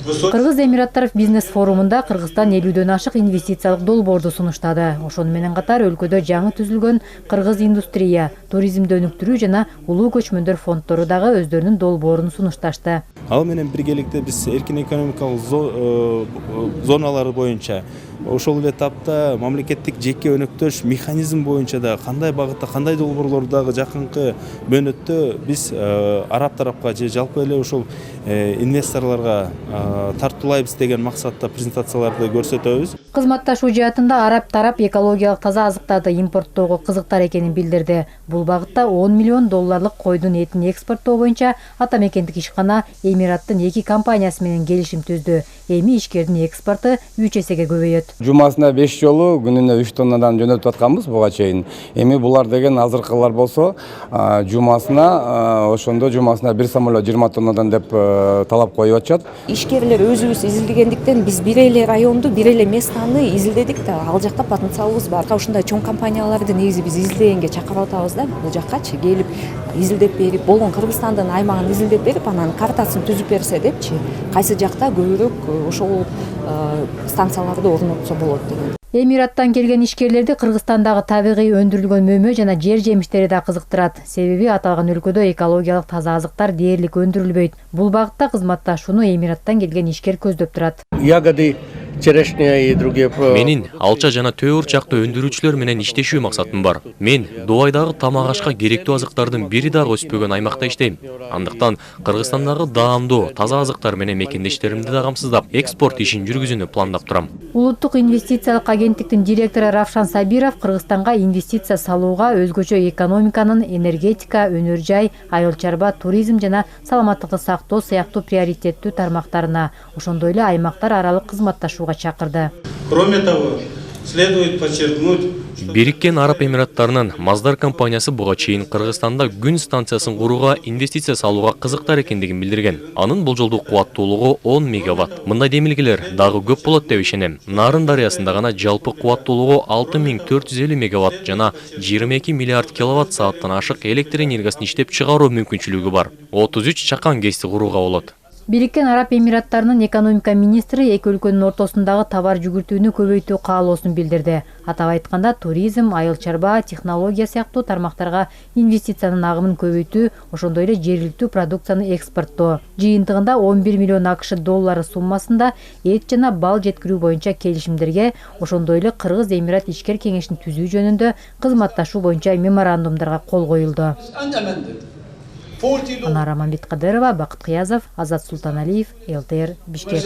Кыргыз Эмираттар бизнес форумунда Кыргызстан 50дөн ашык инвестициялык долбоорду сунуштады. Ошону менен катар өлкөдө жаңы түзүлгөн кыргыз индустрия, туризмди өнүктүрүү жана улуу көчмөндөр фонддору дагы өздөрүнүн долбоорун сунушташты. Ал менен биргеликте биз эркин экономикалык зоналары боюнча ошол эле тапта мамлекеттик жеке өнөктөш механизм боюнча да кандай багытта, кандай долбоорлорду дагы жакынкы мөөнөттө биз араб тарапка же жалпы эле ошол инвесторлорго тартуулайбыз деген максатта презентацияларды көрсөтөбүз. Кызматташуу жаатында араб тарап экологиялык таза азыктарды импорттоого кызыктар экенин билдирди. Бул багытта 10 миллион долларлык койдун этин экспорттоо боюнча ата мекендик ишкана Эмираттын 2 компаниясы менен келишим түздү. Эми ишкердин экспорту 3 эсеге көбөйөт. Жумасына 5 жолу күнүнө 3 тоннадан жөнөтүп атканбыз буга чейин. Эми булар деген азыркылар болсо, жумасына ошондо жумасына бир самолет 20 тоннадан деп талап коюп атышат. Ишкерлер өзүбүз изилдегендиктен биз бир эле районду, бир эле местаны изилдедик да, ал жакта потенциалыбыз бар. Ушундай чоң компанияларды негизи биз изилдегенге чакырып атабыз да, бул жаккачы келип изилдеп берип, болгон Кыргызстандын аймагын изилдеп берип, анан картасын түзүп берсе депчи, кайсы жакта көбүрөөк ошол станцияларды орнотсо болот деген. Эмираттан келген ишкерлерди Кыргызстандагы табигый өндүрүлгөн мөмө жана жер жемиштери да кызыктырат. Себеби аталган өлкөдө экологиялык таза азыктар дээрлик өндүрүлбөйт. Бул багытта кызматташууну Эмираттан келген ишкер көздөп турат. Ягоды, черешня и другие. Менин алча жана төөрчакты өндүрүүчүлөр менен иштешүү максатым бар. Мен Дубайдагы тамак ашка керектүү азыктардын бири дагы өспөгөн аймакта иштейм. Андыктан Кыргызстандагы даамдуу таза азыктар менен мекендештеримди да камсыздап, экспорт ишин жүргүзүүнү пландап турам. Улуттук инвестициялык агенттиктин директору Равшан Сабиров Кыргызстанга инвестиция салууга өзгөчө экономиканын энергетика, өнөр жай, айыл чарба, туризм жана саламаттыкты сактоо сыяктуу приоритеттүү тармактарына, ошондой эле аймактар аралык кызматташууга чакырды. Кроме того, следует подчеркнуть, Бириккен Араб Эмираттарынын Маздар компаниясы буга чейин Кыргызстанда күн станциясын курууга инвестиция салууга кызыктар экендигин билдирген. Анын болжолдуу кубаттуулугу 10 мегаватт. Мындай демилгелер дагы көп болот деп ишенем. Нарын дарыясында гана жалпы кубаттуулугу 6450 мегаватт жана 22 миллиард киловатт сааттан ашык электр энергиясын иштеп чыгаруу мүмкүнчүлүгү бар. 33 чакан КЭСти курууга болот. Бириккен Араб Эмираттарынын экономика министри эки өлкөнүн ортосундагы товар жүгүртүүнү көбөйтүү каалоосун билдирди. Атап айтканда, туризм, айыл чарба, технология сыяктуу тармактарга инвестициянын агымын көбөйтүү, ошондой эле жергиликтүү продукцияны экспорттоо. Жыйынтыгында 11 миллион АКШ доллары суммасында эт жана бал жеткирүү боюнча келишимдерге, ошондой эле Кыргыз Эмират ишкер кеңешин түзүү жөнүндө кызматташуу боюнча меморандумдарга кол коюлду. Анара Мамбеткадырова, Бакыт Кыязов, Азат Султаналиев, ЛТР, Бишкек.